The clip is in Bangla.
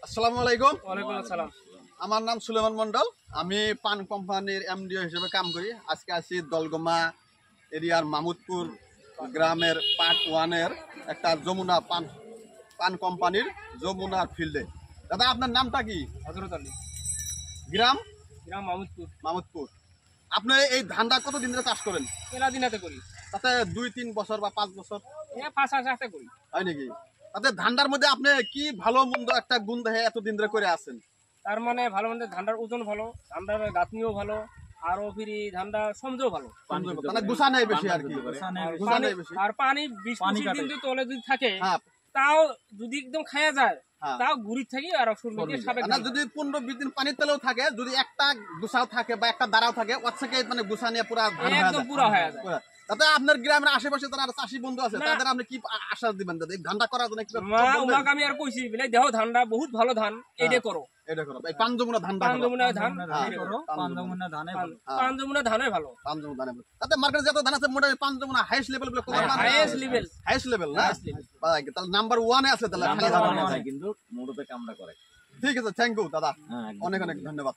আসসালামু আলাইকুম। ওয়ালাইকুম আসসালাম। আমার নাম সুলেমান মন্ডল। আমি পান কোম্পানির এমডিও হিসেবে কাম করি। আজকে আছি দলগমা এরিয়ার মামুদপুর গ্রামের পার্ট 1 এর একটা যমুনা পান কোম্পানির যমুনার ফিল্ডে। দাদা, আপনার নামটা কি? হযরত আলী, গ্রাম গ্রাম মামুদপুর। মামুদপুর। আপনি এই ধানটা কতদিন ধরে চাষ করেন? মেলা দিনাতে করি, তাতে 2-3 বছর বা 5 বছর পাঁচ হাজার করি। হয় নাকি? তাতে ধানটার মধ্যে আপনি কি ভালো মন্দ একটা গুণ দেখে এতদিন ধরে করে আছেন? তার মানে ভালো মন্দ ধানটার ওজন ভালো, ধানটার গাঁথনিও ভালো, আরো ফিরি ধানটা সমঝেও ভালো। মানে গুছা নেই বেশি আর কি, গুছা নেই বেশি। আর পানি 20-25 দিন যদি তলে যদি থাকে, হ্যাঁ, তাও যদি একদম খায়া যায়, হ্যাঁ। তাও গুড়ি থাকি আর শরীর দিয়ে সাবেক না, যদি 15-20 দিন পানির তলেও থাকে, যদি একটা গুছাও থাকে বা একটা দাঁড়াও থাকে, ওর থেকে মানে গুছা নিয়ে পুরা ধান হয়ে একদম যায়। পুরা হয়ে যায়। পুরা। তাতে আপনার গ্রামের আশেপাশে যারা চাষী বন্ধু আছে, না। তাদের আপনি কি আশ্বাস দিবেন? দাদা, এই ধানটা করার জন্য কি উমাকে আমি আর কইছি বলে দেখো ধানটা বহুত ভালো ধান, এইটা করো। এটা করো, এই পাঞ্জমুনা ধানটা করো। পাঞ্জমুনা ধান, পাঞ্জমুনা ধানে ভালো। পাঞ্জমুনা ধানে ভালো, পাঞ্জমুনা ধানে ভালো। তাতে মার্কেটে যত ধান আছে মোটামুটি পাঞ্জমুনা হাইস্ট লেভেল বলে কথা। Highest level. হাইস্ট লেভেল না? Highest level। তাহলে নাম্বার 1 এ আছে তাহলে খালি ধান। কিন্তু মোড়তে কামড়া করে। ঠিক আছে, থ্যাংক ইউ দাদা, হ্যাঁ, একদম। অনেক অনেক ধন্যবাদ।